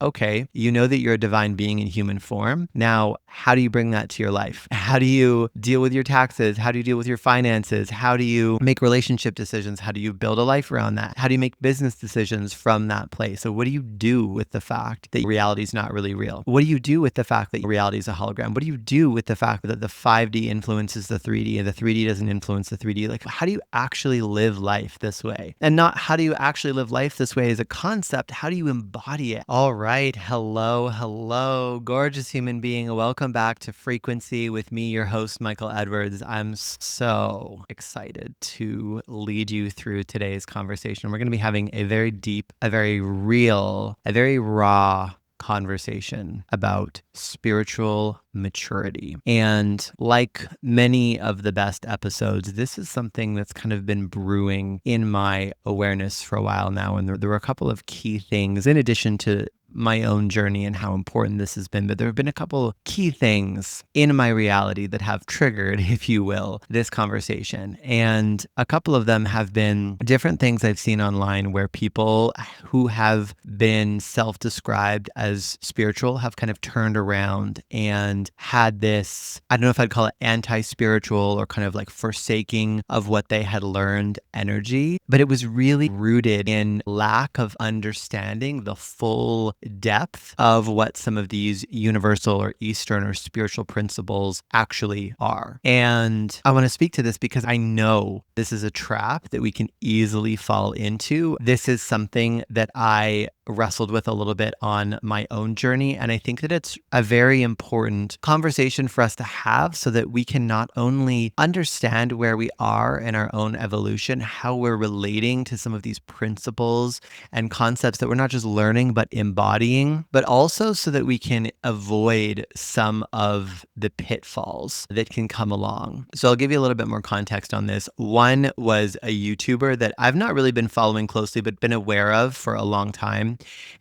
okay, you know that you're a divine being in human form. Now, how do you bring that to your life? How do you deal with your taxes? How do you deal with your finances? How do you make relationship decisions? How do you build a life around that? How do you make business decisions from that place? So what do you do with the fact that reality is not really real? What do you do with the fact that reality is a hologram? What do you do with the fact that the 5D influences the 3D and the 3D doesn't influence the 3D? Like, how do you actually live life this way? And not how do you actually live life this way as a concept? How do you embody it? All right. Hello, gorgeous human being. Welcome back to Frequency with me, your host, Michael Edwards. I'm so excited to lead you through today's conversation. We're going to be having a very deep, a very real, a very raw conversation about spiritual maturity. And like many of the best episodes, this is something that's kind of been brewing in my awareness for a while now. And there were a couple of key things in addition to my own journey and how important this has been, but there have been a couple key things in my reality that have triggered, if you will, this conversation. And a couple of them have been different things I've seen online where people who have been self-described as spiritual have kind of turned around and had this, I don't know if I'd call it anti-spiritual or kind of like forsaking of what they had learned energy, but it was really rooted in lack of understanding the full depth of what some of these universal or Eastern or spiritual principles actually are. And I want to speak to this because I know this is a trap that we can easily fall into. This is something that I wrestled with a little bit on my own journey. And I think that it's a very important conversation for us to have so that we can not only understand where we are in our own evolution, how we're relating to some of these principles and concepts that we're not just learning, but embodying, but also so that we can avoid some of the pitfalls that can come along. So I'll give you a little bit more context on this. One was a YouTuber that I've not really been following closely, but been aware of for a long time.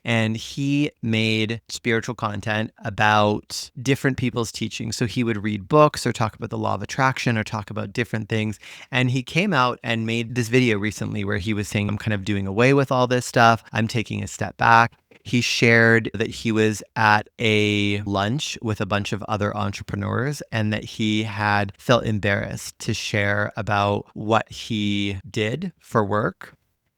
And he made spiritual content about different people's teachings. So he would read books or talk about the law of attraction or talk about different things. And he came out and made this video recently where he was saying, I'm kind of doing away with all this stuff. I'm taking a step back. He shared that he was at a lunch with a bunch of other entrepreneurs and that he had felt embarrassed to share about what he did for work.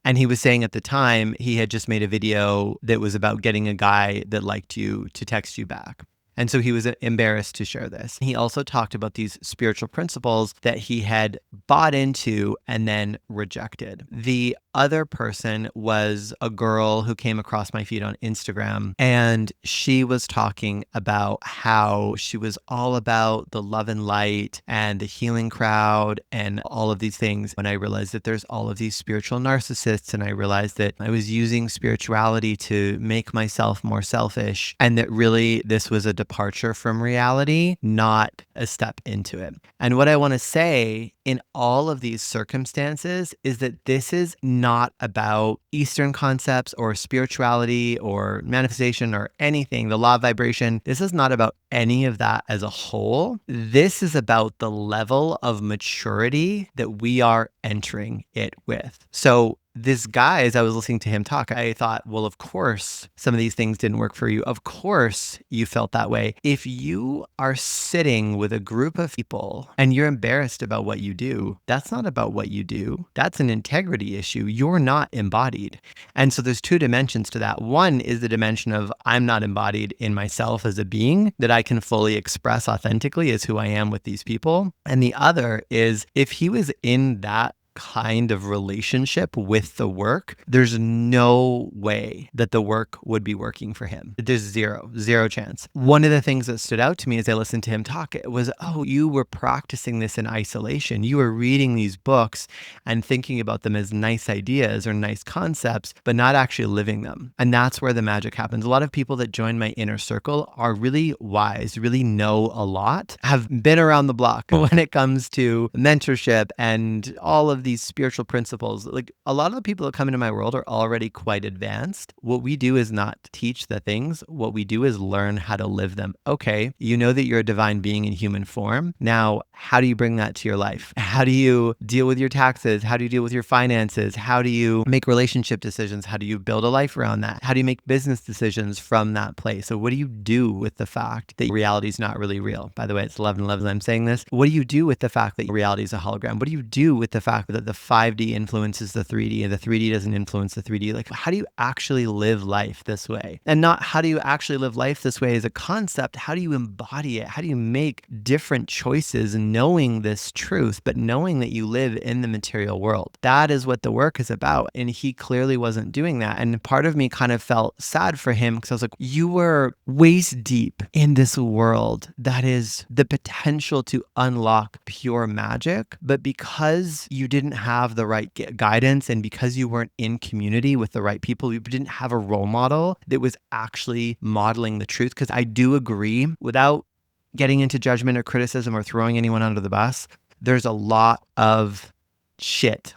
And he was saying at the time, he had just made a video that was about getting a guy that liked you to text you back. And so he was embarrassed to share this. He also talked about these spiritual principles that he had bought into and then rejected. The other person was a girl who came across my feed on Instagram, and she was talking about how she was all about the love and light and the healing crowd and all of these things. When I realized that there's all of these spiritual narcissists, and I realized that I was using spirituality to make myself more selfish, and that really this was a departure from reality, not a step into it. And what I want to say in all of these circumstances is that this is not about Eastern concepts or spirituality or manifestation or anything, the law of vibration. This is not about any of that as a whole. This is about the level of maturity that we are entering it with. So this guy, as I was listening to him talk, I thought, well, of course, some of these things didn't work for you. Of course, you felt that way. If you are sitting with a group of people and you're embarrassed about what you do, that's not about what you do. That's an integrity issue. You're not embodied. And so there's two dimensions to that. One is the dimension of I'm not embodied in myself as a being that I can fully express authentically as who I am with these people. And the other is if he was in that kind of relationship with the work, there's no way that the work would be working for him. There's zero chance. One of the things that stood out to me as I listened to him talk was, oh, you were practicing this in isolation. You were reading these books and thinking about them as nice ideas or nice concepts, but not actually living them. And that's where the magic happens. A lot of people that join my inner circle are really wise, really know a lot, have been around the block when it comes to mentorship and all of of these spiritual principles. Like a lot of the people that come into my world are already quite advanced. What we do is not teach the things. What we do is learn how to live them. Okay, you know that you're a divine being in human form. Now, how do you bring that to your life? How do you deal with your taxes? How do you deal with your finances? How do you make relationship decisions? How do you build a life around that? How do you make business decisions from that place? So what do you do with the fact that reality is not really real? By the way, it's 11:11 I'm saying this. What do you do with the fact that reality is a hologram? What do you do with the fact that the 5D influences the 3D and the 3D doesn't influence the 3D? Like, how do you actually live life this way? And not how do you actually live life this way as a concept? How do you embody it? How do you make different choices knowing this truth, but knowing that you live in the material world? That is what the work is about. And he clearly wasn't doing that. And part of me kind of felt sad for him because I was like, you were waist deep in this world that is the potential to unlock pure magic. But because you didn't have the right guidance and because you weren't in community with the right people, you didn't have a role model that was actually modeling the truth. Because I do agree, without getting into judgment or criticism or throwing anyone under the bus, there's a lot of shit,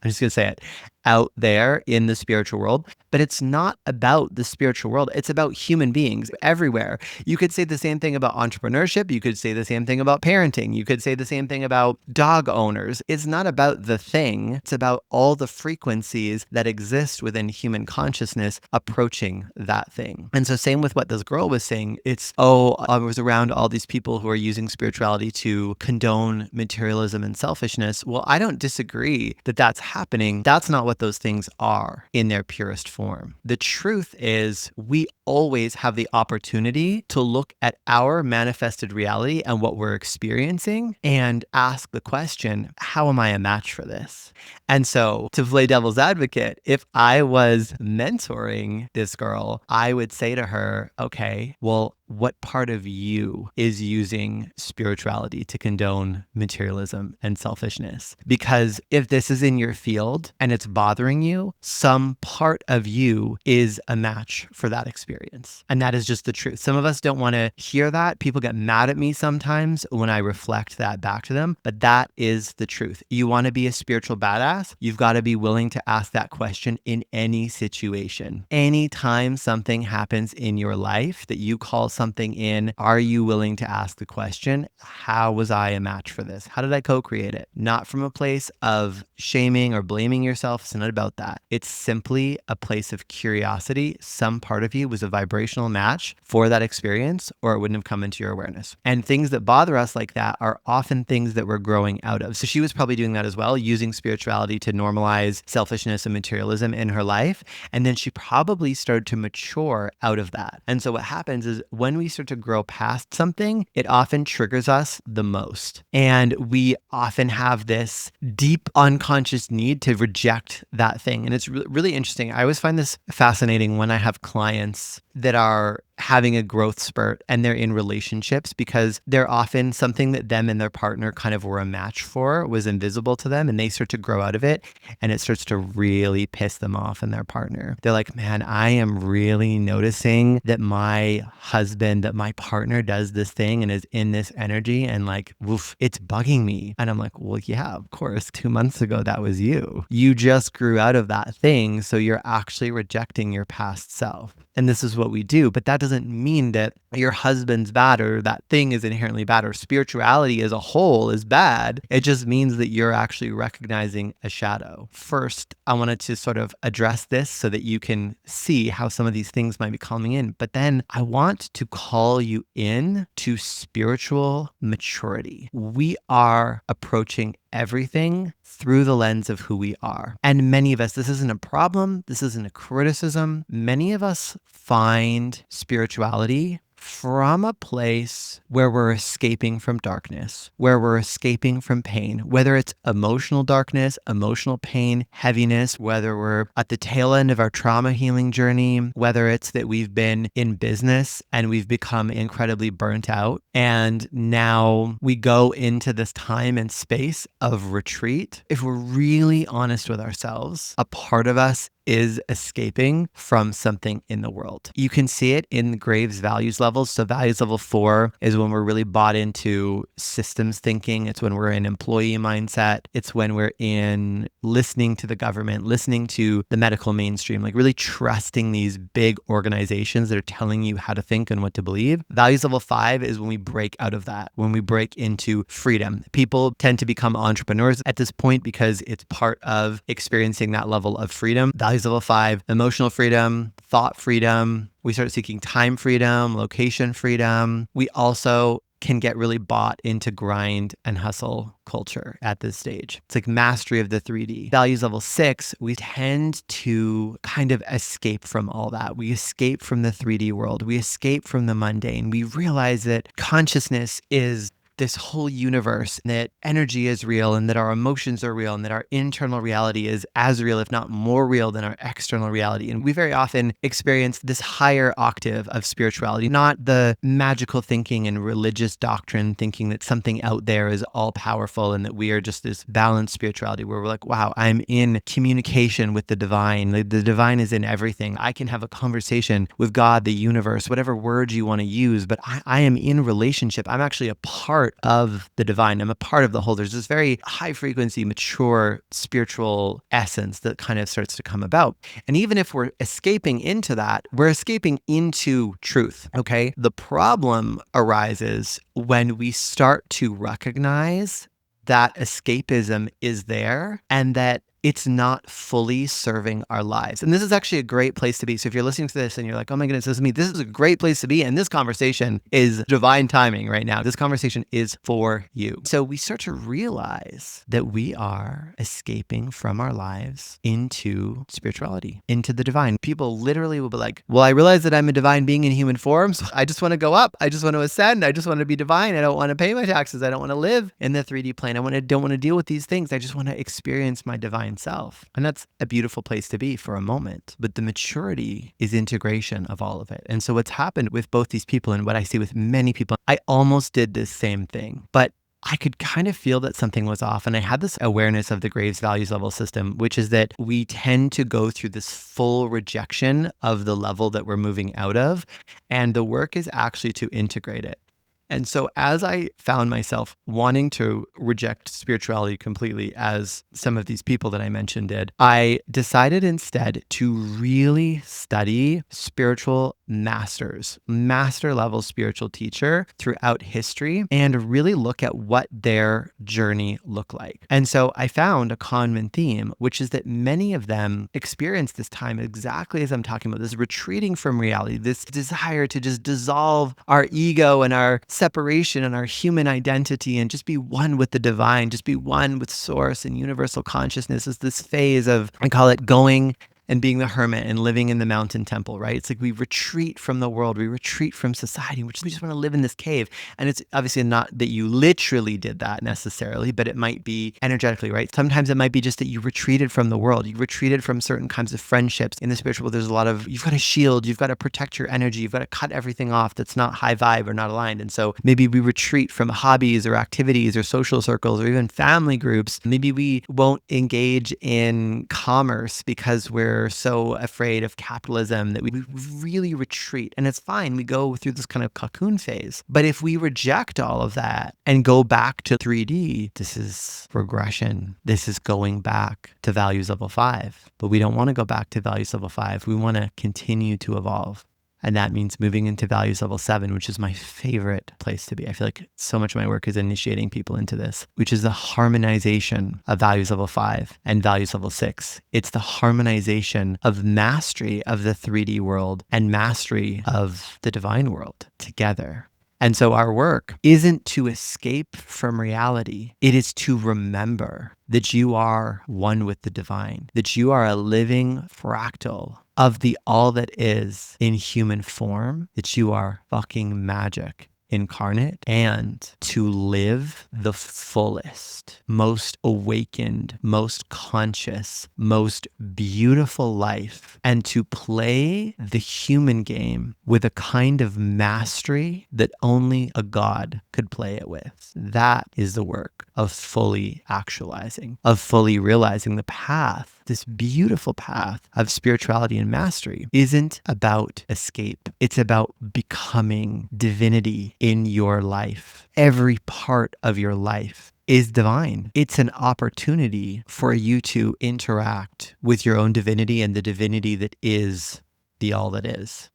I'm just going to say it, out there in the spiritual world. But it's not about the spiritual world. It's about human beings everywhere. You could say the same thing about entrepreneurship. You could say the same thing about parenting. You could say the same thing about dog owners. It's not about the thing. It's about all the frequencies that exist within human consciousness approaching that thing. And so same with what this girl was saying. It's, oh, I was around all these people who are using spirituality to condone materialism and selfishness. Well, I don't disagree that that's happening. That's not what those things are in their purest form. The truth is, we always have the opportunity to look at our manifested reality and what we're experiencing and ask the question, how am I a match for this? And so to play devil's advocate, if I was mentoring this girl, I would say to her, okay, well, what part of you is using spirituality to condone materialism and selfishness? Because if this is in your field and it's bothering you, some part of you is a match for that experience. And that is just the truth. Some of us don't want to hear that. People get mad at me sometimes when I reflect that back to them, but that is the truth. You want to be a spiritual badass, you've got to be willing to ask that question in any situation. Anytime something happens in your life that you call something in, are you willing to ask the question, how was I a match for this? How did I co-create it? Not from a place of shaming or blaming yourself. It's not about that. It's simply a place of curiosity. Some part of you was a vibrational match for that experience, or it wouldn't have come into your awareness. And things that bother us like that are often things that we're growing out of. So she was probably doing that as well, using spirituality to normalize selfishness and materialism in her life. And then she probably started to mature out of that. And so what happens is when we start to grow past something, it often triggers us the most. And we often have this deep unconscious need to reject that thing. And it's really interesting. I always find this fascinating when I have clients that are having a growth spurt and they're in relationships, because they're often something that them and their partner kind of were a match for was invisible to them, and they start to grow out of it and it starts to really piss them off in their partner. They're like, man, I am really noticing that my husband, that my partner does this thing and is in this energy, and like, woof, it's bugging me. And I'm like, well, yeah, of course. 2 months ago, that was you. You just grew out of that thing. So you're actually rejecting your past self. And this is what we do. But that doesn't mean that your husband's bad or that thing is inherently bad or spirituality as a whole is bad. It just means that you're actually recognizing a shadow. First, I wanted to sort of address this so that you can see how some of these things might be coming in. But then I want to call you in to spiritual maturity. We are approaching everything through the lens of who we are. And many of us, this isn't a problem, this isn't a criticism. Many of us find spirituality from a place where we're escaping from darkness, where we're escaping from pain, whether it's emotional darkness, emotional pain, heaviness, whether we're at the tail end of our trauma healing journey, whether it's that we've been in business and we've become incredibly burnt out. And now we go into this time and space of retreat. If we're really honest with ourselves, a part of us is escaping from something in the world. You can see it in Graves' values levels. So values level 4 is when we're really bought into systems thinking. It's when we're in employee mindset. It's when we're in listening to the government, listening to the medical mainstream, like really trusting these big organizations that are telling you how to think and what to believe. Values level 5 is when we break out of that, when we break into freedom. People tend to become entrepreneurs at this point because it's part of experiencing that level of freedom. Values level 5, emotional freedom, thought freedom. We start seeking time freedom, location freedom. We also can get really bought into grind and hustle culture at this stage. It's like mastery of the 3D. Values level 6, we tend to kind of escape from all that. We escape from the 3D world. We escape from the mundane. We realize that consciousness is this whole universe, and that energy is real, and that our emotions are real, and that our internal reality is as real, if not more real, than our external reality. And we very often experience this higher octave of spirituality, not the magical thinking and religious doctrine thinking that something out there is all powerful and that we are just this balanced spirituality where we're like, wow, I'm in communication with the divine. The divine is in everything. I can have a conversation with God, the universe, whatever words you want to use, but I am in relationship. I'm actually a part of the divine. I'm a part of the whole. There's this very high frequency, mature spiritual essence that kind of starts to come about. And even if we're escaping into that, we're escaping into truth. Okay. The problem arises when we start to recognize that escapism is there and that it's not fully serving our lives. And this is actually a great place to be. So if you're listening to this and you're like, oh my goodness, this is me, this is a great place to be. And this conversation is divine timing right now. This conversation is for you. So we start to realize that we are escaping from our lives into spirituality, into the divine. People literally will be like, well, I realize that I'm a divine being in human form. So I just want to go up. I just want to ascend. I just want to be divine. I don't want to pay my taxes. I don't want to live in the 3D plane. Don't want to deal with these things. I just want to experience my divine self. And that's a beautiful place to be for a moment. But the maturity is integration of all of it. And so what's happened with both these people and what I see with many people, I almost did this same thing, but I could kind of feel that something was off. And I had this awareness of the Graves values level system, which is that we tend to go through this full rejection of the level that we're moving out of. And the work is actually to integrate it. And so as I found myself wanting to reject spirituality completely, as some of these people that I mentioned did, I decided instead to really study spiritual masters, master level spiritual teacher throughout history, and really look at what their journey looked like. And so I found a common theme, which is that many of them experienced this time exactly as I'm talking about, this retreating from reality, this desire to just dissolve our ego and our separation and our human identity and just be one with the divine, just be one with source and universal consciousness. Is this phase of, I call it going and being the hermit and living in the mountain temple, right? It's like we retreat from the world, we retreat from society, we just want to live in this cave. And it's obviously not that you literally did that necessarily, but it might be energetically, right? Sometimes it might be just that you retreated from the world, you retreated from certain kinds of friendships. In the spiritual world, there's a lot of, you've got to shield, you've got to protect your energy, you've got to cut everything off that's not high vibe or not aligned. And so maybe we retreat from hobbies or activities or social circles or even family groups. Maybe we won't engage in commerce because we're so afraid of capitalism that we really retreat. And it's fine. We go through this kind of cocoon phase. But if we reject all of that and go back to 3D, this is regression. This is going back to values level 5. But we don't want to go back to values level 5. We want to continue to evolve. And that means moving into values level 7, which is my favorite place to be. I feel like so much of my work is initiating people into this, which is the harmonization of values level 5 and values level 6. It's the harmonization of mastery of the 3D world and mastery of the divine world together. And so our work isn't to escape from reality. It is to remember that you are one with the divine, that you are a living fractal of the all that is in human form, that you are fucking magic incarnate, and to live the fullest, most awakened, most conscious, most beautiful life, and to play the human game with a kind of mastery that only a God could play it with. That is the work of fully actualizing, of fully realizing the path this beautiful path of spirituality and mastery isn't about escape. It's about becoming divinity in your life. Every part of your life is divine. It's an opportunity for you to interact with your own divinity and the divinity that is the all that is.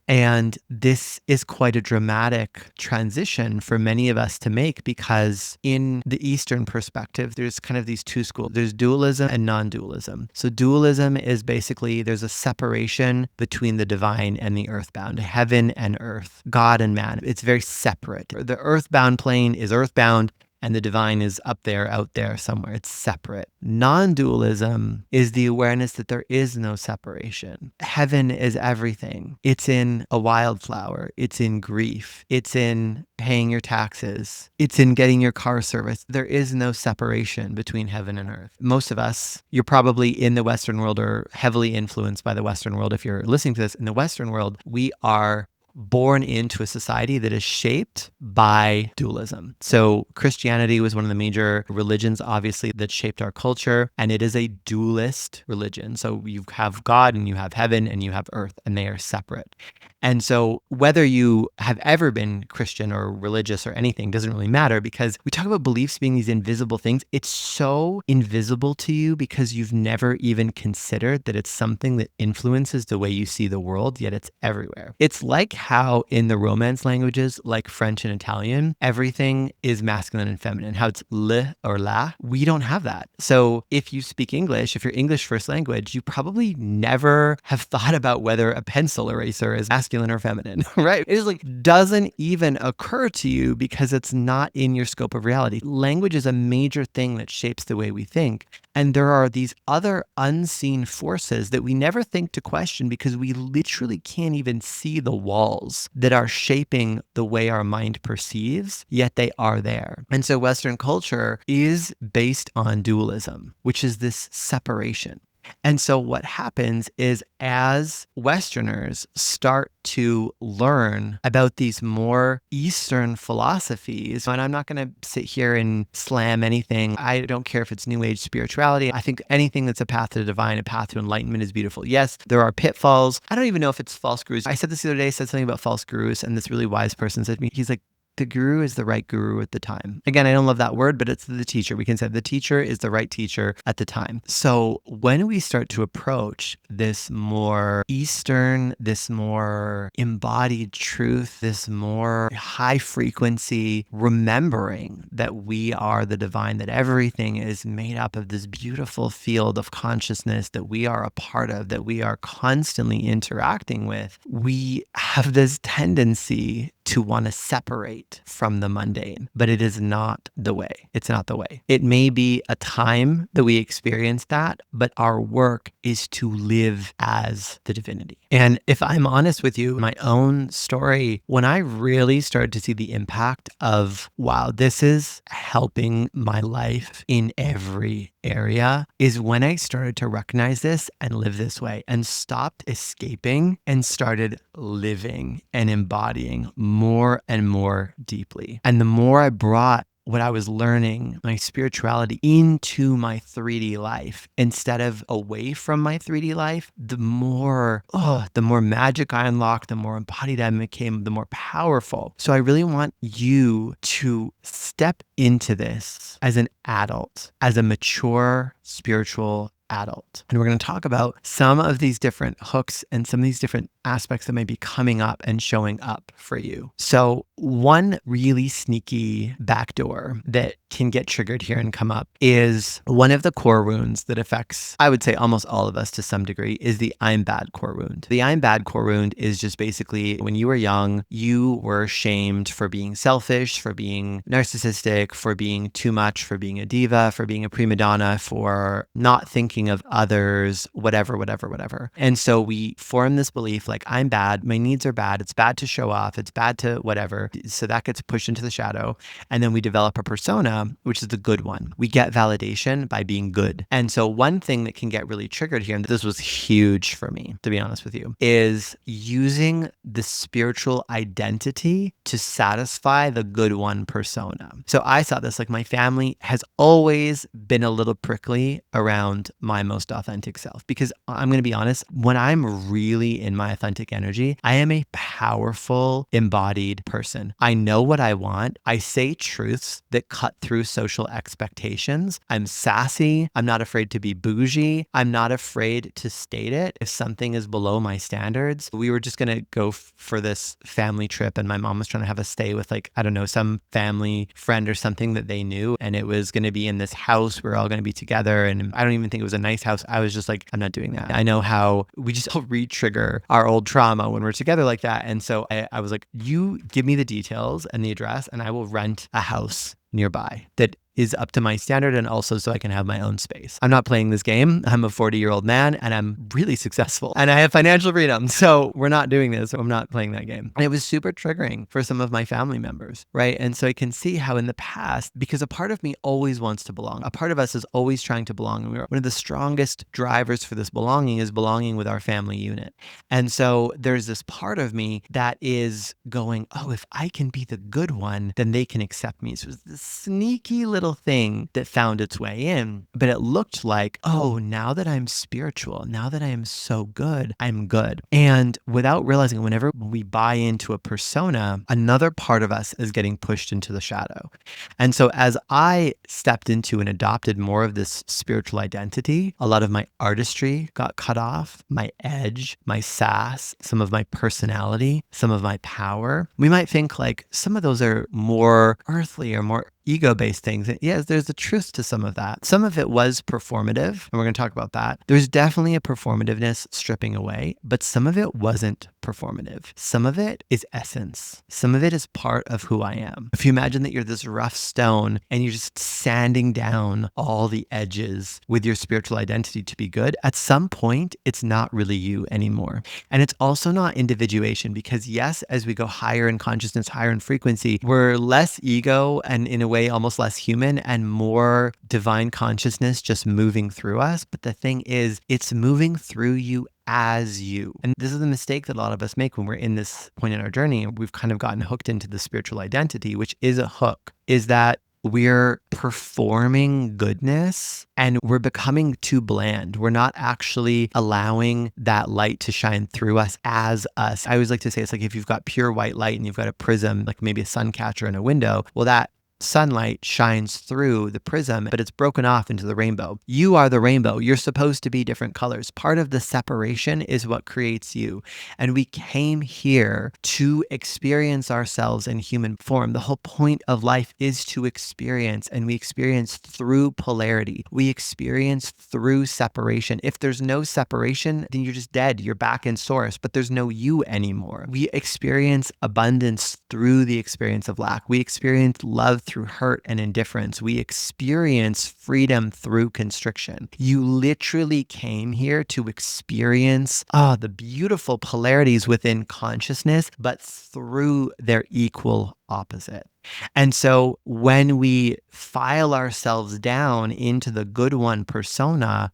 And this is quite a dramatic transition for many of us to make, because in the Eastern perspective, there's kind of these two schools. There's dualism and non-dualism. So dualism is basically there's a separation between the divine and the earthbound, heaven and earth, God and man. It's very separate. The earthbound plane is earthbound, and the divine is up there, out there somewhere. It's separate. Non-dualism is the awareness that there is no separation. Heaven is everything. It's in a wildflower. It's in grief. It's in paying your taxes. It's in getting your car serviced. There is no separation between heaven and earth. Most of us, you're probably in the Western world or heavily influenced by the Western world. If you're listening to this in the Western world, we are born into a society that is shaped by dualism. So Christianity was one of the major religions, obviously, that shaped our culture. And it is a dualist religion. So you have God and you have heaven and you have earth, and they are separate. And so whether you have ever been Christian or religious or anything doesn't really matter, because we talk about beliefs being these invisible things. It's so invisible to you because you've never even considered that it's something that influences the way you see the world, yet it's everywhere. It's like how in the Romance languages, like French and Italian, everything is masculine and feminine, how it's le or la. We don't have that. So if you speak English, if you're English first language, you probably never have thought about whether a pencil eraser is masculine or feminine, right? It is like doesn't even occur to you because it's not in your scope of reality. Language is a major thing that shapes the way we think. And there are these other unseen forces that we never think to question because we literally can't even see the walls that are shaping the way our mind perceives, yet they are there. And so Western culture is based on dualism, which is this separation. And so what happens is as Westerners start to learn about these more Eastern philosophies, and I'm not going to sit here and slam anything. I don't care if it's New Age spirituality. I think anything that's a path to the divine, a path to enlightenment is beautiful. Yes, there are pitfalls. I don't even know if it's false gurus. I said this the other day, I said something about false gurus, and this really wise person said to me, he's like, the guru is the right guru at the time. Again, I don't love that word, but it's the teacher. We can say the teacher is the right teacher at the time. So when we start to approach this more Eastern, this more embodied truth, this more high frequency, remembering that we are the divine, that everything is made up of this beautiful field of consciousness that we are a part of, that we are constantly interacting with, we have this tendency to want to separate from the mundane, but it is not the way. It's not the way. It may be a time that we experience that, but our work is to live as the divinity. And if I'm honest with you, my own story, when I really started to see the impact of, wow, this is helping my life in every area, is when I started to recognize this and live this way and stopped escaping and started living and embodying more and more deeply. And the more I brought what I was learning, my spirituality, into my 3D life instead of away from my 3D life, the more magic I unlocked, the more embodied I became, the more powerful. So I really want you to step into this as an adult, as a mature spiritual adult. And we're going to talk about some of these different hooks and some of these different aspects that may be coming up and showing up for you. So one really sneaky backdoor that can get triggered here and come up is one of the core wounds that affects, I would say, almost all of us to some degree, is the I'm bad core wound. The I'm bad core wound is just basically when you were young, you were shamed for being selfish, for being narcissistic, for being too much, for being a diva, for being a prima donna, for not thinking of others, whatever. And so we form this belief like, I'm bad, my needs are bad, it's bad to show off, it's bad to whatever. So that gets pushed into the shadow. And then we develop a persona, which is the good one. We get validation by being good. And so one thing that can get really triggered here, and this was huge for me, to be honest with you, is using the spiritual identity to satisfy the good one persona. So I saw this, like my family has always been a little prickly around my most authentic self. Because I'm going to be honest, when I'm really in my authentic energy, I am a powerful, embodied person. I know what I want. I say truths that cut through social expectations. I'm sassy. I'm not afraid to be bougie. I'm not afraid to state it if something is below my standards. We were just going to go for this family trip, and my mom was trying to have us stay with, like, I don't know, some family friend or something that they knew. And it was going to be in this house. We're all going to be together. And I don't even think it was a nice house. I was just like, I'm not doing that. I know how we just re-trigger our old trauma when we're together like that. And so I was like, you give me the details and the address, and I will rent a house nearby that is up to my standard, and also so I can have my own space. I'm not playing this game. I'm a 40-year-old man, and I'm really successful, and I have financial freedom. So we're not doing this. I'm not playing that game. And it was super triggering for some of my family members, right? And so I can see how in the past, because a part of me always wants to belong. A part of us is always trying to belong. And one of the strongest drivers for this belonging is belonging with our family unit. And so there's this part of me that is going, oh, if I can be the good one, then they can accept me. So it was this sneaky little thing that found its way in, but it looked like, oh, now that I'm spiritual, now that I am so good, I'm good. And without realizing, whenever we buy into a persona, another part of us is getting pushed into the shadow. And so as I stepped into and adopted more of this spiritual identity, a lot of my artistry got cut off, my edge, my sass, some of my personality, some of my power. We might think like some of those are more earthly or more ego-based things. And yes, there's a truth to some of that. Some of it was performative, and we're going to talk about that. There's definitely a performativeness stripping away, but some of it wasn't performative. Some of it is essence. Some of it is part of who I am. If you imagine that you're this rough stone and you're just sanding down all the edges with your spiritual identity to be good, at some point, it's not really you anymore. And it's also not individuation, because yes, as we go higher in consciousness, higher in frequency, we're less ego and in a way almost less human and more divine consciousness just moving through us. But the thing is, it's moving through you as you. And this is the mistake that a lot of us make when we're in this point in our journey. We've kind of gotten hooked into the spiritual identity, which is a hook, is that we're performing goodness and we're becoming too bland. We're not actually allowing that light to shine through us as us. I always like to say, it's like if you've got pure white light and you've got a prism, like maybe a sun catcher in a window, well, that sunlight shines through the prism, but it's broken off into the rainbow. You are the rainbow. You're supposed to be different colors. Part of the separation is what creates you. And we came here to experience ourselves in human form. The whole point of life is to experience, and we experience through polarity. We experience through separation. If there's no separation, then you're just dead. You're back in source, but there's no you anymore. We experience abundance through the experience of lack. We experience love through hurt and indifference. We experience freedom through constriction. You literally came here to experience the beautiful polarities within consciousness, but through their equal opposite. And so when we file ourselves down into the good one persona,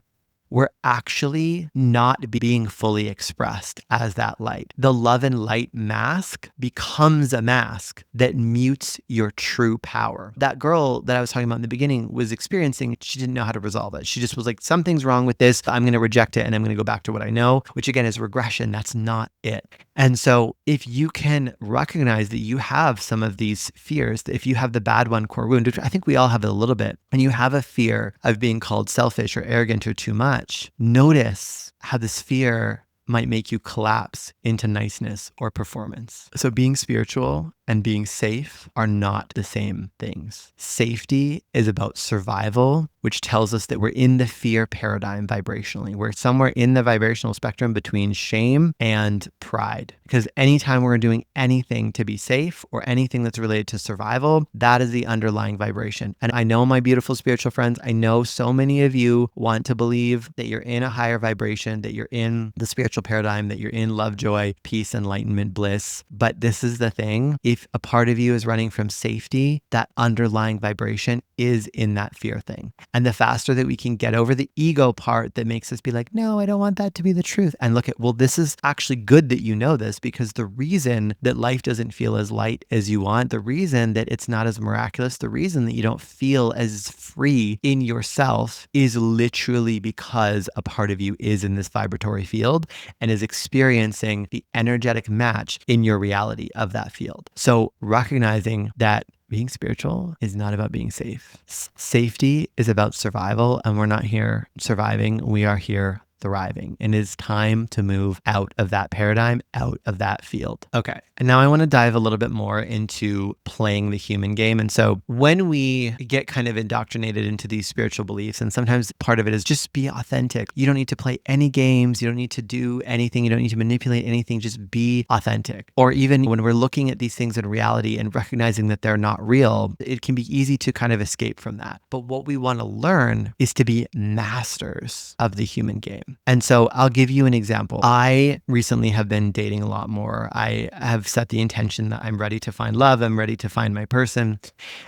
we're actually not being fully expressed as that light. The love and light mask becomes a mask that mutes your true power. That girl that I was talking about in the beginning was experiencing, she didn't know how to resolve it. She just was like, something's wrong with this. I'm going to reject it and I'm going to go back to what I know, which again is regression. That's not it. And so if you can recognize that you have some of these fears, that if you have the bad one core wound, which I think we all have it a little bit, and you have a fear of being called selfish or arrogant or too much, notice how this fear might make you collapse into niceness or performance. So being spiritual and being safe are not the same things. Safety is about survival, which tells us that we're in the fear paradigm vibrationally. We're somewhere in the vibrational spectrum between shame and pride. Because anytime we're doing anything to be safe or anything that's related to survival, that is the underlying vibration. And I know, my beautiful spiritual friends, I know so many of you want to believe that you're in a higher vibration, that you're in the spiritual paradigm, that you're in love, joy, peace, enlightenment, bliss. But this is the thing. If a part of you is running from safety, that underlying vibration is in that fear thing. And the faster that we can get over the ego part that makes us be like, no, I don't want that to be the truth. And look at, well, this is actually good that you know this, because the reason that life doesn't feel as light as you want, the reason that it's not as miraculous, the reason that you don't feel as free in yourself is literally because a part of you is in this vibratory field and is experiencing the energetic match in your reality of that field. So recognizing that being spiritual is not about being safe. Safety is about survival, and we're not here surviving. We are here thriving. And it's time to move out of that paradigm, out of that field. Okay. And now I want to dive a little bit more into playing the human game. And so when we get kind of indoctrinated into these spiritual beliefs, and sometimes part of it is just be authentic. You don't need to play any games. You don't need to do anything. You don't need to manipulate anything. Just be authentic. Or even when we're looking at these things in reality and recognizing that they're not real, it can be easy to kind of escape from that. But what we want to learn is to be masters of the human game. And so I'll give you an example. I recently have been dating a lot more. I have set the intention that I'm ready to find love. I'm ready to find my person.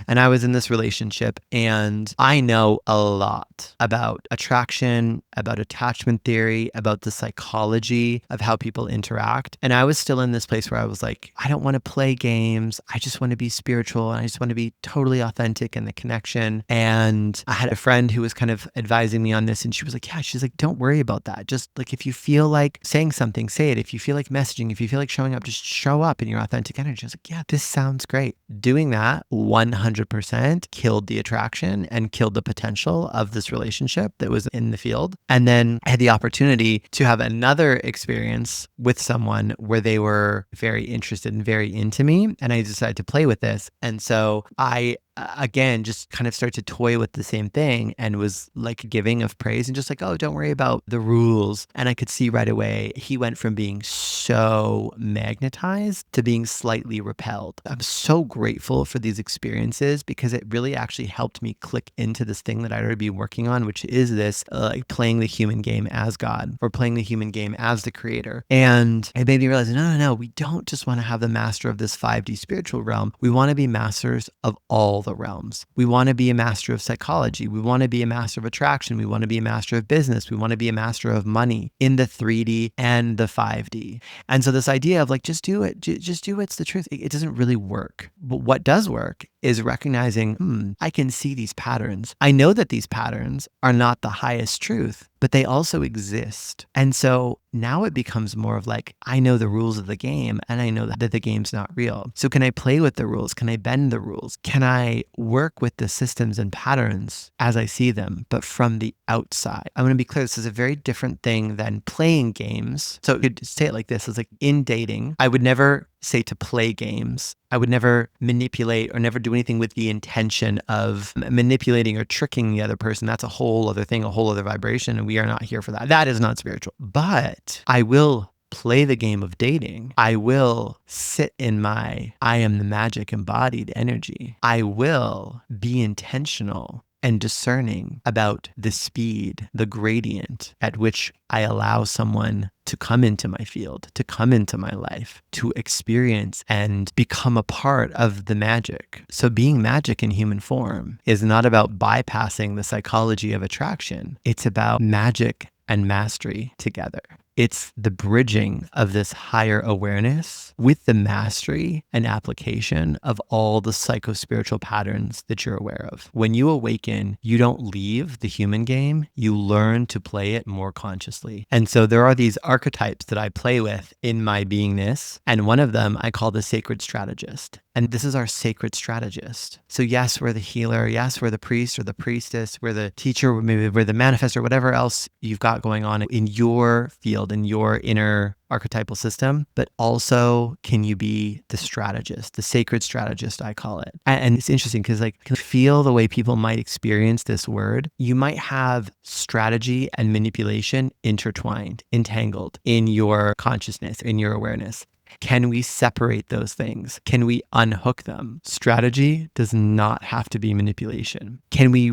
And I was in this relationship, and I know a lot about attraction, about attachment theory, about the psychology of how people interact. And I was still in this place where I was like, I don't want to play games. I just want to be spiritual. And I just want to be totally authentic in the connection. And I had a friend who was kind of advising me on this. And she was like, yeah, she's like, don't worry about that. Just like, if you feel like saying something, say it. If you feel like messaging, if you feel like showing up, just show up in your authentic energy. I was like, yeah, this sounds great. Doing that 100% killed the attraction and killed the potential of this relationship that was in the field. And then I had the opportunity to have another experience with someone where they were very interested and very into me. And I decided to play with this. And so I again, just kind of started to toy with the same thing and was like giving of praise and just like, oh, don't worry about the rules. And I could see right away, he went from being so magnetized to being slightly repelled. I'm so grateful for these experiences because it really actually helped me click into this thing that I'd already been working on, which is this like playing the human game as God or playing the human game as the creator. And it made me realize, no, we don't just want to have the master of this 5D spiritual realm. We want to be masters of all the realms. We want to be a master of psychology. We want to be a master of attraction. We want to be a master of business. We want to be a master of money in the 3D and the 5D. And so this idea of like, just do it, just do it's the truth. It doesn't really work. But what does work is recognizing, I can see these patterns. I know that these patterns are not the highest truth, but they also exist. And so now it becomes more of like, I know the rules of the game and I know that the game's not real. So can I play with the rules? Can I bend the rules? Can I work with the systems and patterns as I see them, but from the outside? I'm going to be clear. This is a very different thing than playing games. So you could say it like this. It's like in dating, I would never say to play games. I would never manipulate or never do anything with the intention of manipulating or tricking the other person. That's a whole other thing, a whole other vibration. And we are not here for that. That is not spiritual. But I will play the game of dating. I will sit in my I am the magic embodied energy. I will be intentional and discerning about the speed, the gradient at which I allow someone to come into my field, to come into my life, to experience and become a part of the magic. So being magic in human form is not about bypassing the psychology of attraction. It's about magic and mastery together. It's the bridging of this higher awareness with the mastery and application of all the psycho-spiritual patterns that you're aware of. When you awaken, you don't leave the human game, you learn to play it more consciously. And so there are these archetypes that I play with in my beingness, and one of them I call the sacred strategist. And this is our sacred strategist. So yes, we're the healer. Yes, we're the priest or the priestess. We're the teacher. Maybe we're the manifestor, whatever else you've got going on in your field, in your inner archetypal system. But also, can you be the strategist, the sacred strategist, I call it. And it's interesting because like, I can feel the way people might experience this word. You might have strategy and manipulation intertwined, entangled in your consciousness, in your awareness. Can we separate those things? Can we unhook them? Strategy does not have to be manipulation. Can we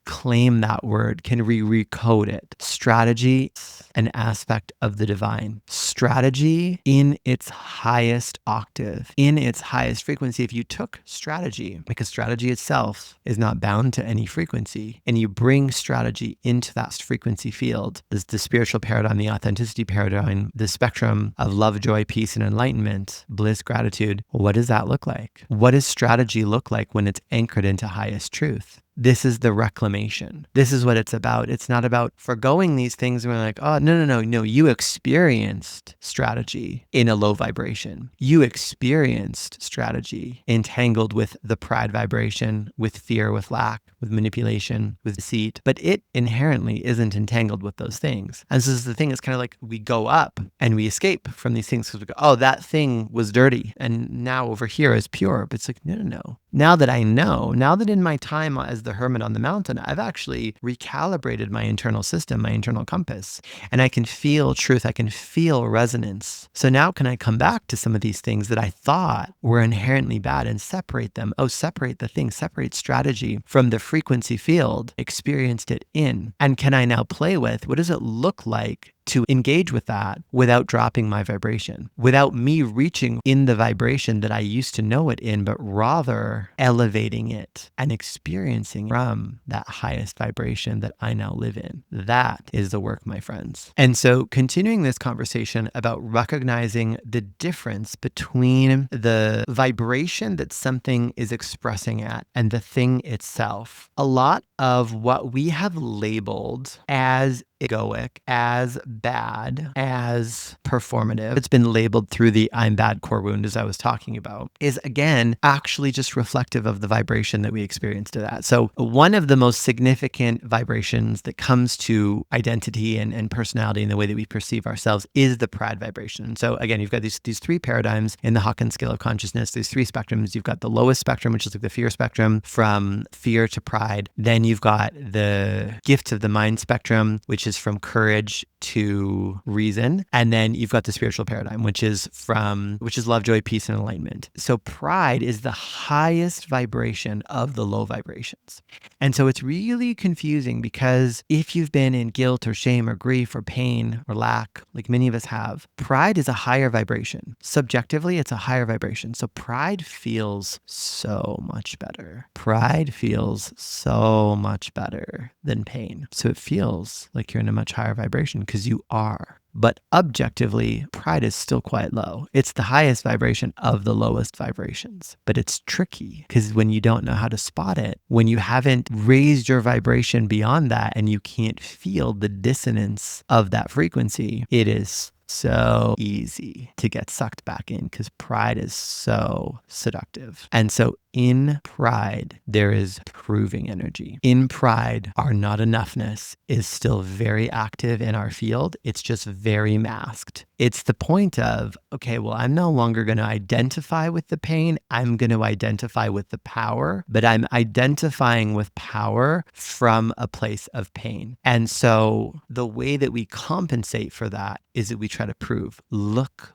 reclaim that word? Can we recode it? Strategy, an aspect of the divine. Strategy in its highest octave, in its highest frequency. If you took strategy, because strategy itself is not bound to any frequency, and you bring strategy into that frequency field, there's the spiritual paradigm, the authenticity paradigm, the spectrum of love, joy, peace, and enlightenment, bliss, gratitude. What does that look like? What does strategy look like when it's anchored into highest truth? This is the reclamation. This is what it's about. It's not about forgoing these things and we're like, oh, no. You experienced strategy in a low vibration. You experienced strategy entangled with the pride vibration, with fear, with lack, with manipulation, with deceit. But it inherently isn't entangled with those things. And so this is the thing. It's kind of like we go up and we escape from these things because we go, oh, that thing was dirty. And now over here is pure. But it's like, no. Now that I know, now that in my time as the hermit on the mountain, I've actually recalibrated my internal system, my internal compass, and I can feel truth. I can feel resonance. So now can I come back to some of these things that I thought were inherently bad and separate them? Oh, separate the thing, separate strategy from the frequency field, experienced it in. And can I now play with, what does it look like to engage with that without dropping my vibration, without me reaching in the vibration that I used to know it in, but rather elevating it and experiencing from that highest vibration that I now live in. That is the work, my friends. And so continuing this conversation about recognizing the difference between the vibration that something is expressing at and the thing itself. A lot of what we have labeled as egoic, as bad, as performative, it's been labeled through the I'm bad core wound, as I was talking about, is again actually just reflective of the vibration that we experienced to that. So one of the most significant vibrations that comes to identity and personality and the way that we perceive ourselves is the pride vibration. So again, you've got these three paradigms in the Hawkins scale of consciousness, these three spectrums. You've got the lowest spectrum, which is like the fear spectrum, from fear to pride. Then you've got the gift of the mind spectrum, which is from courage to reason. And then you've got the spiritual paradigm, which is love, joy, peace, and enlightenment. So pride is the highest vibration of the low vibrations. And so it's really confusing because if you've been in guilt or shame or grief or pain or lack, like many of us have, pride is a higher vibration. Subjectively, it's a higher vibration. So pride feels so much better. Pride feels so much better than pain. So it feels like you're in a much higher vibration because you are. But objectively, pride is still quite low. It's the highest vibration of the lowest vibrations. But it's tricky because when you don't know how to spot it, when you haven't raised your vibration beyond that and you can't feel the dissonance of that frequency, it is so easy to get sucked back in because pride is so seductive. And so in pride, there is proving energy. In pride, our not enoughness is still very active in our field. It's just very masked. It's the point of, okay, well, I'm no longer going to identify with the pain. I'm going to identify with the power, but I'm identifying with power from a place of pain. And so the way that we compensate for that is that we try to prove, look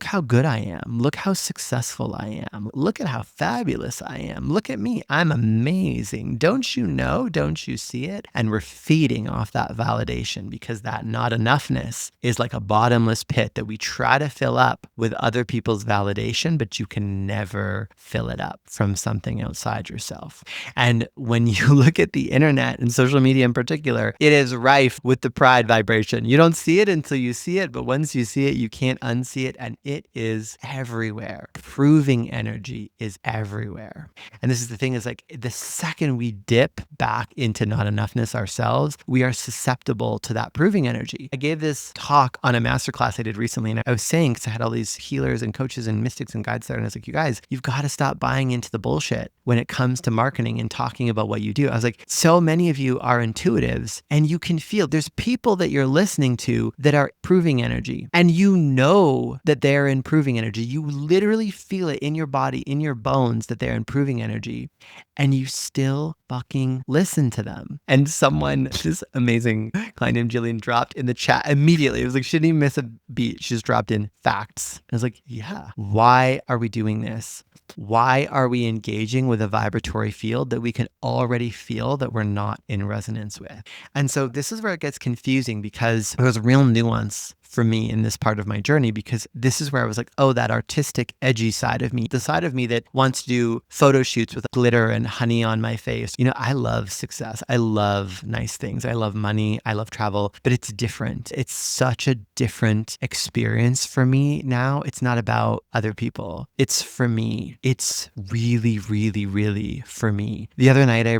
how good I am. Look how successful I am. Look at how fabulous I am. Look at me. I'm amazing. Don't you know? Don't you see it? And we're feeding off that validation because that not enoughness is like a bottomless pit that we try to fill up with other people's validation, but you can never fill it up from something outside yourself. And when you look at the internet and social media in particular, it is rife with the pride vibration. You don't see it until you see it, but once you see it, you can't unsee it, and it is everywhere. Proving energy is everywhere. And this is the thing, is like the second we dip back into not enoughness ourselves, we are susceptible to that proving energy. I gave this talk on a masterclass I did recently, and I was saying, because I had all these healers and coaches and mystics and guides there, and I was like, you guys, you've got to stop buying into the bullshit when it comes to marketing and talking about what you do. I was like, so many of you are intuitives, and you can feel there's people that you're listening to that are proving energy, and you know that they're improving energy. You literally feel it in your body, in your bones, that they're improving energy, and you still fucking listen to them. And someone, this amazing client named Jillian, dropped in the chat immediately. It was like, she didn't even miss a beat. She just dropped in facts. I was like, yeah, why are we doing this? Why are we engaging with a vibratory field that we can already feel that we're not in resonance with? And so this is where it gets confusing, because there was a real nuance for me in this part of my journey, because this is where I was like, oh, that artistic, edgy side of me, the side of me that wants to do photo shoots with glitter and honey on my face. I love success. I love nice things. I love money. I love travel, but it's different. It's such a different experience for me now. It's not about other people. It's for me. It's really, really, really for me. The other night I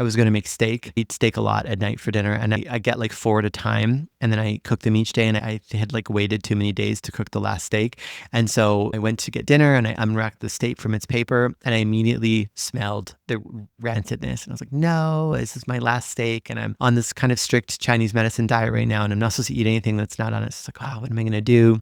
was going to make steak. I eat steak a lot at night for dinner, and I get like 4 at a time, and then I cook them each day, and I had like waited too many days to cook the last steak. And so I went to get dinner and I unwrapped the steak from its paper, and I immediately smelled the rancidness. And I was like, no, this is my last steak, and I'm on this kind of strict Chinese medicine diet right now, and I'm not supposed to eat anything that's not on it. It's like, wow, what am I going to do?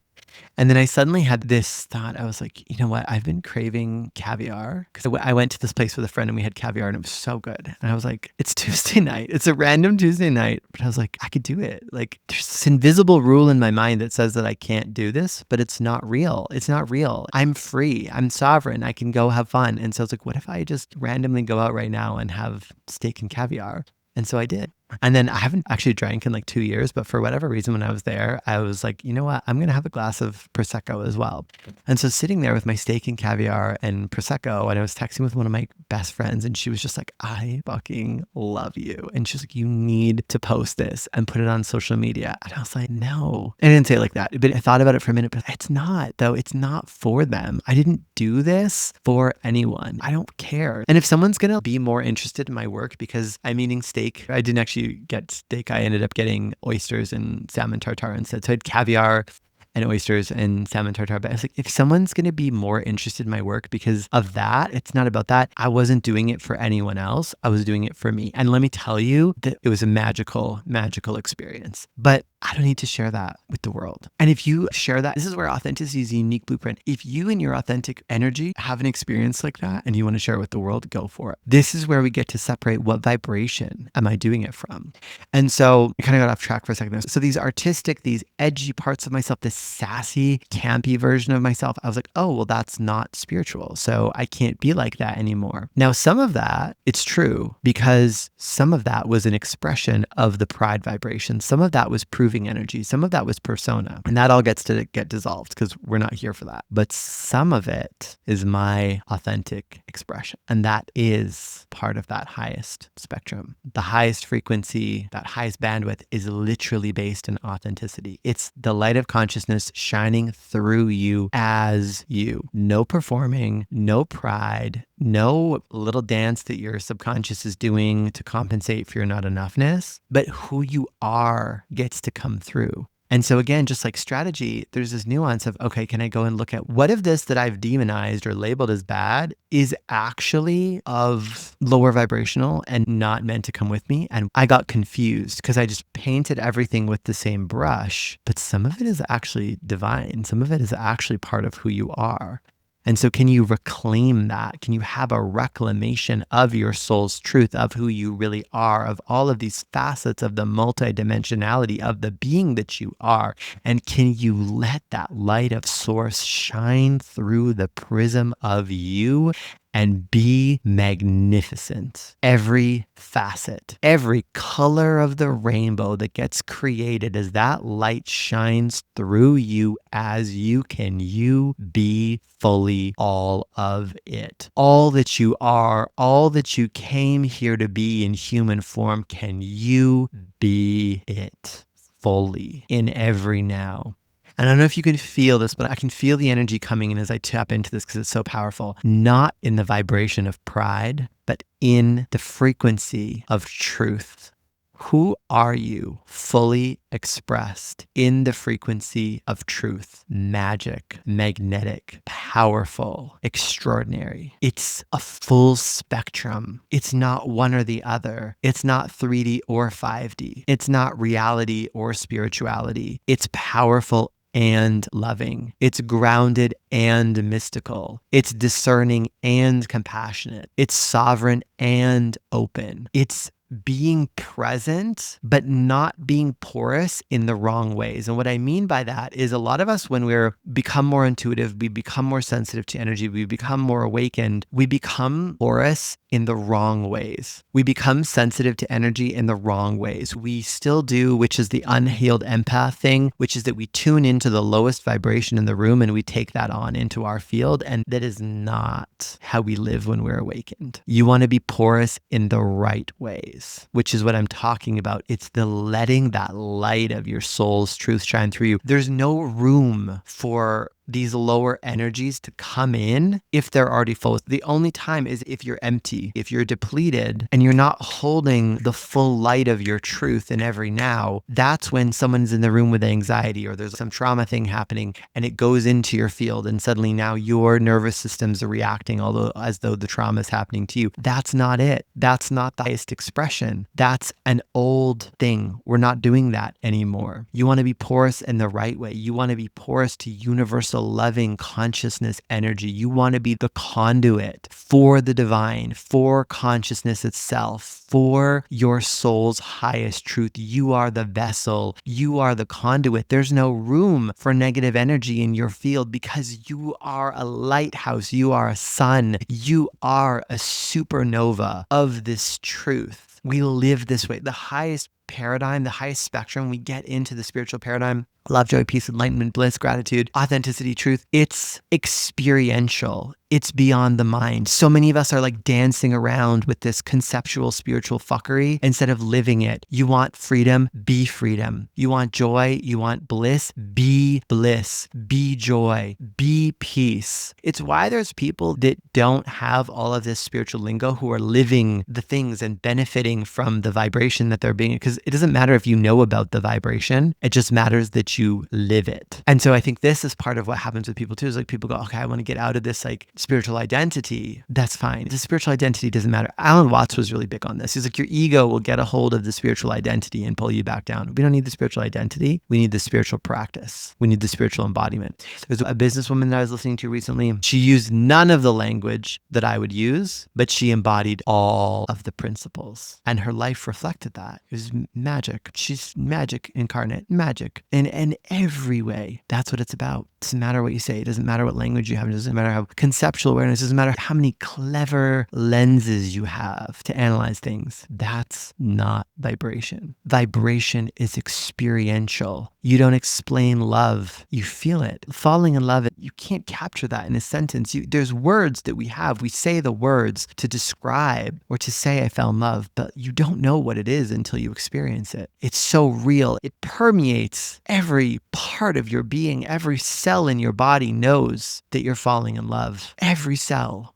And then I suddenly had this thought. I was like, you know what? I've been craving caviar, because I went to this place with a friend and we had caviar and it was so good. And I was like, it's Tuesday night. It's a random Tuesday night. But I was like, I could do it. Like, there's this invisible rule in my mind that says that I can't do this, but it's not real. It's not real. I'm free. I'm sovereign. I can go have fun. And so I was like, what if I just randomly go out right now and have steak and caviar? And so I did. And then I haven't actually drank in like 2 years, but for whatever reason, when I was there, I was like, you know what? I'm going to have a glass of Prosecco as well. And so sitting there with my steak and caviar and Prosecco, and I was texting with one of my best friends, and she was just like, I fucking love you. And she's like, you need to post this and put it on social media. And I was like, no. I didn't say it like that, but I thought about it for a minute, but it's not, though. It's not for them. I didn't do this for anyone. I don't care. And if someone's going to be more interested in my work because I'm eating steak, I didn't actually get steak. I ended up getting oysters and salmon tartare instead. So I had caviar and oysters and salmon tartare. But I was like, if someone's going to be more interested in my work because of that, it's not about that. I wasn't doing it for anyone else. I was doing it for me. And let me tell you that it was a magical, magical experience. But I don't need to share that with the world. And if you share that, this is where authenticity is a unique blueprint. If you and your authentic energy have an experience like that and you want to share it with the world, go for it. This is where we get to separate what vibration am I doing it from. And so I kind of got off track for a second there. So these artistic, these edgy parts of myself, this sassy, campy version of myself, I was like, oh, well, that's not spiritual. So I can't be like that anymore. Now, some of that, it's true, because some of that was an expression of the pride vibration. Some of that was proving energy. Some of that was persona. And that all gets to get dissolved because we're not here for that. But some of it is my authentic expression. And that is part of that highest spectrum. The highest frequency, that highest bandwidth is literally based in authenticity. It's the light of consciousness shining through you as you. No performing, no pride, no little dance that your subconscious is doing to compensate for your not enoughness, but who you are gets to come through. And so again, just like strategy, there's this nuance of, okay, can I go and look at what of this that I've demonized or labeled as bad is actually of lower vibrational and not meant to come with me? And I got confused because I just painted everything with the same brush, but some of it is actually divine. Some of it is actually part of who you are. And so can you reclaim that? Can you have a reclamation of your soul's truth, of who you really are, of all of these facets of the multidimensionality of the being that you are? And can you let that light of source shine through the prism of you and be magnificent? Every facet, every color of the rainbow that gets created as that light shines through you as you, can you be fully all of it? All that you are, all that you came here to be in human form, can you be it fully in every now? And I don't know if you can feel this, but I can feel the energy coming in as I tap into this because it's so powerful. Not in the vibration of pride, but in the frequency of truth. Who are you fully expressed in the frequency of truth? Magic, magnetic, powerful, extraordinary. It's a full spectrum. It's not one or the other. It's not 3D or 5D. It's not reality or spirituality. It's powerful and loving. It's grounded and mystical. It's discerning and compassionate. It's sovereign and open. It's being present, but not being porous in the wrong ways. And what I mean by that is a lot of us, when we're become more intuitive, we become more sensitive to energy, we become more awakened, we become porous in the wrong ways. We become sensitive to energy in the wrong ways. We still do, which is the unhealed empath thing, which is that we tune into the lowest vibration in the room and we take that on into our field. And that is not how we live when we're awakened. You want to be porous in the right ways, which is what I'm talking about. It's the letting that light of your soul's truth shine through you. There's no room for these lower energies to come in if they're already full. The only time is if you're empty, if you're depleted and you're not holding the full light of your truth in every now. That's when someone's in the room with anxiety or there's some trauma thing happening and it goes into your field and suddenly now your nervous systems are reacting as though the trauma is happening to you. That's not it. That's not the highest expression. That's an old thing. We're not doing that anymore. You want to be porous in the right way. You want to be porous to universal loving consciousness energy. You want to be the conduit for the divine, for consciousness itself, for your soul's highest truth. You are the vessel. You are the conduit. There's no room for negative energy in your field because you are a lighthouse. You are a sun. You are a supernova of this truth. We live this way. The highest paradigm, the highest spectrum, we get into the spiritual paradigm, love, joy, peace, enlightenment, bliss, gratitude, authenticity, truth. It's experiential. It's beyond the mind. So many of us are like dancing around with this conceptual spiritual fuckery instead of living it. You want freedom, be freedom. You want joy, you want bliss, be joy, be peace. It's why there's people that don't have all of this spiritual lingo who are living the things and benefiting from the vibration that they're being, because it doesn't matter if you know about the vibration. It just matters that you live it. And so I think this is part of what happens with people too, is like people go, okay, I want to get out of this like spiritual identity. That's fine. The spiritual identity doesn't matter. Alan Watts was really big on this. He's like, your ego will get a hold of the spiritual identity and pull you back down. We don't need the spiritual identity. We need the spiritual practice. We need the spiritual embodiment. There's a businesswoman that I was listening to recently. She used none of the language that I would use, but she embodied all of the principles. And her life reflected that. It was magic. She's magic incarnate, magic in every way. That's what it's about. It doesn't matter what you say. It doesn't matter what language you have. It doesn't matter how conceptual awareness. It doesn't matter how many clever lenses you have to analyze things. That's not vibration. Vibration is experiential. You don't explain love. You feel it. Falling in love, you can't capture that in a sentence. There's words that we have. We say the words to describe or to say I fell in love, but you don't know what it is until you experience it. It's so real. It permeates every part of your being. Every cell in your body knows that you're falling in love. Every cell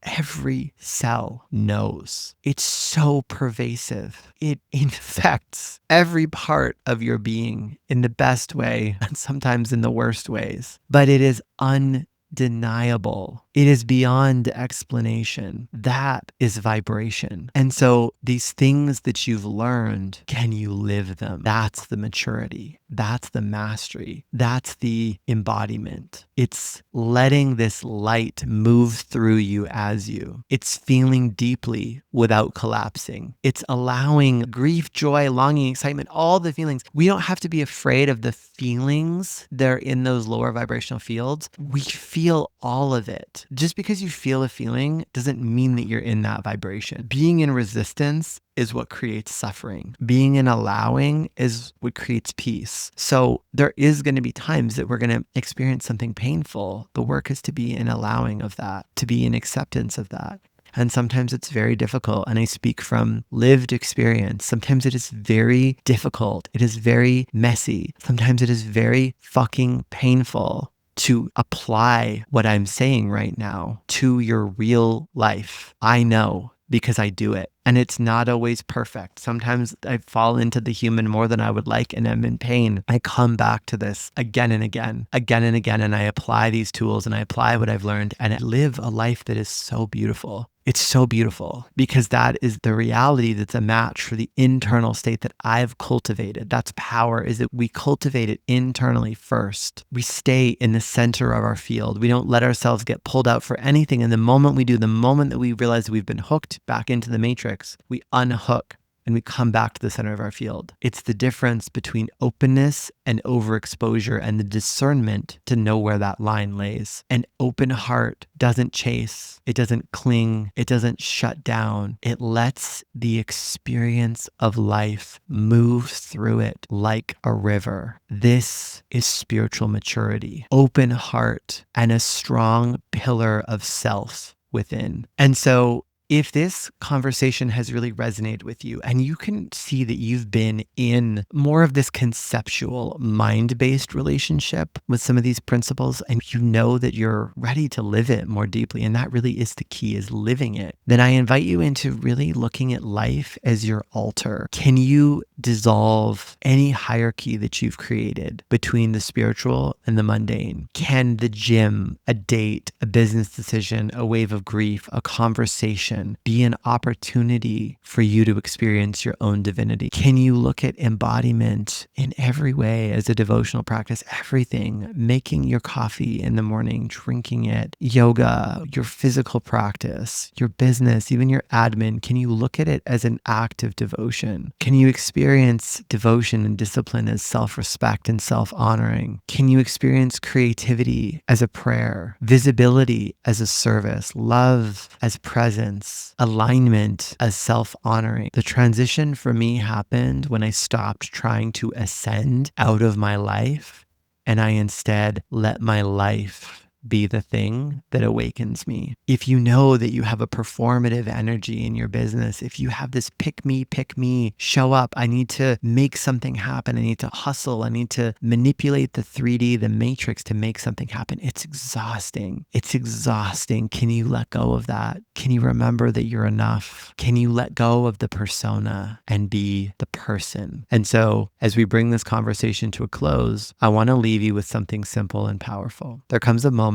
knows. It's so pervasive. It infects every part of your being in the best way and sometimes in the worst ways. But it is undeniable. It is beyond explanation. That is vibration. And so these things that you've learned, can you live them? That's the maturity. That's the mastery. That's the embodiment. It's letting this light move through you as you. It's feeling deeply without collapsing. It's allowing grief, joy, longing, excitement, all the feelings. We don't have to be afraid of the feelings that are in those lower vibrational fields. We feel all of it. Just because you feel a feeling doesn't mean that you're in that vibration. Being in resistance is what creates suffering. Being in allowing is what creates peace. So there is going to be times that we're going to experience something painful. The work is to be in allowing of that, to be in acceptance of that. And sometimes it's very difficult. And I speak from lived experience. Sometimes it is very difficult. It is very messy. Sometimes it is very fucking painful to apply what I'm saying right now to your real life. I know because I do it. And it's not always perfect. Sometimes I fall into the human more than I would like and I'm in pain. I come back to this again and again, and I apply these tools and I apply what I've learned and I live a life that is so beautiful. It's so beautiful because that is the reality that's a match for the internal state that I've cultivated. That's power, is that we cultivate it internally first. We stay in the center of our field. We don't let ourselves get pulled out for anything. And the moment we do, the moment that we realize that we've been hooked back into the matrix, we unhook and we come back to the center of our field. It's the difference between openness and overexposure and the discernment to know where that line lays. An open heart doesn't chase, it doesn't cling, it doesn't shut down. It lets the experience of life move through it like a river. This is spiritual maturity, open heart, and a strong pillar of self within. And so if this conversation has really resonated with you and you can see that you've been in more of this conceptual mind-based relationship with some of these principles and you know that you're ready to live it more deeply, and that really is the key, is living it, then I invite you into really looking at life as your altar. Can you dissolve any hierarchy that you've created between the spiritual and the mundane? Can the gym, a date, a business decision, a wave of grief, a conversation be an opportunity for you to experience your own divinity? Can you look at embodiment in every way as a devotional practice? Everything, making your coffee in the morning, drinking it, yoga, your physical practice, your business, even your admin. Can you look at it as an act of devotion? Can you experience devotion and discipline as self-respect and self-honoring? Can you experience creativity as a prayer, visibility as a service, love as presence, alignment as self-honoring? The transition for me happened when I stopped trying to ascend out of my life and I instead let my life be the thing that awakens me. If you know that you have a performative energy in your business, if you have this pick me, show up, I need to make something happen, I need to hustle, I need to manipulate the 3D, the matrix to make something happen, it's exhausting. It's exhausting. Can you let go of that? Can you remember that you're enough? Can you let go of the persona and be the person? And so as we bring this conversation to a close, I want to leave you with something simple and powerful. There comes a moment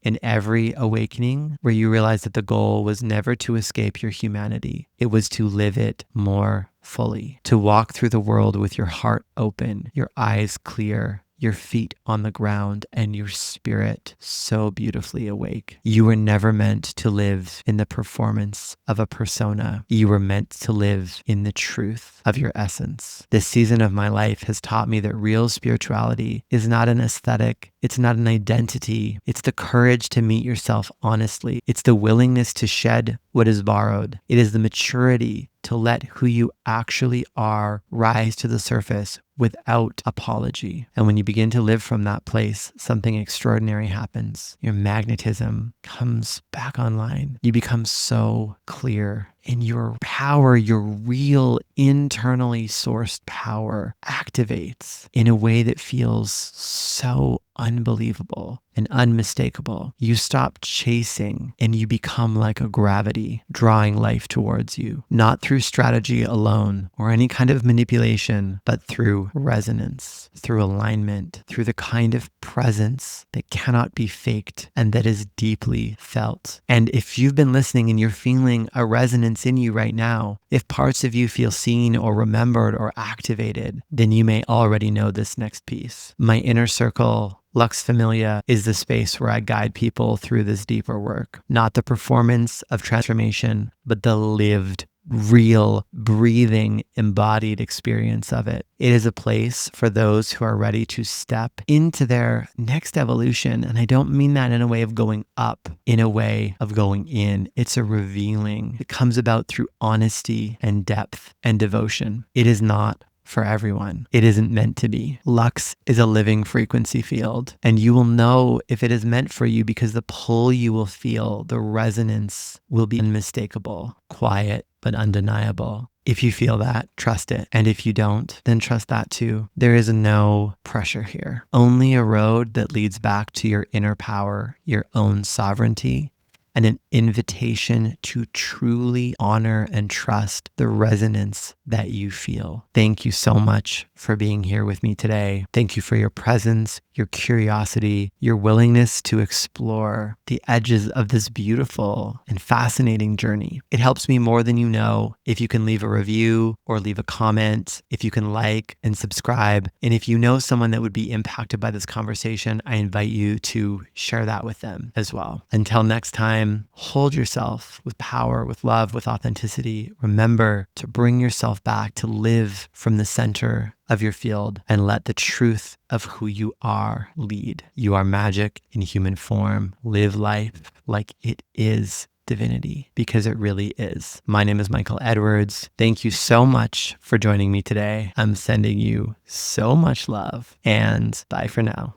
in every awakening where you realize that the goal was never to escape your humanity. It was to live it more fully, to walk through the world with your heart open, your eyes clear, your feet on the ground, and your spirit so beautifully awake. You were never meant to live in the performance of a persona. You were meant to live in the truth of your essence. This season of my life has taught me that real spirituality is not an aesthetic. It's not an identity. It's the courage to meet yourself honestly. It's the willingness to shed what is borrowed. It is the maturity to let who you actually are rise to the surface without apology. And when you begin to live from that place, something extraordinary happens. Your magnetism comes back online. You become so clear. And your power, your real internally sourced power activates in a way that feels so unbelievable and unmistakable. You stop chasing and you become like a gravity drawing life towards you, not through strategy alone or any kind of manipulation, but through resonance, through alignment, through the kind of presence that cannot be faked and that is deeply felt. And if you've been listening and you're feeling a resonance in you right now, if parts of you feel seen or remembered or activated, then you may already know this next piece. My inner circle, Lux Familia, is the space where I guide people through this deeper work. Not the performance of transformation, but the lived, real, breathing, embodied experience of it. It is a place for those who are ready to step into their next evolution. And I don't mean that in a way of going up, in a way of going in. It's a revealing. It comes about through honesty and depth and devotion. It is not for everyone. It isn't meant to be. Lux is a living frequency field, and you will know if it is meant for you because the pull you will feel, the resonance will be unmistakable, quiet, but undeniable. If you feel that, trust it. And if you don't, then trust that too. There is no pressure here. Only a road that leads back to your inner power, your own sovereignty, and an invitation to truly honor and trust the resonance that you feel. Thank you so much for being here with me today. Thank you for your presence, your curiosity, your willingness to explore the edges of this beautiful and fascinating journey. It helps me more than you know if you can leave a review or leave a comment, if you can like and subscribe. And if you know someone that would be impacted by this conversation, I invite you to share that with them as well. Until next time, time, hold yourself with power, with love, with authenticity. Remember to bring yourself back to live from the center of your field and let the truth of who you are lead. You are magic in human form. Live life like it is divinity, because it really is. My name is Michael Edwards. Thank you so much for joining me today. I'm sending you so much love, and bye for now.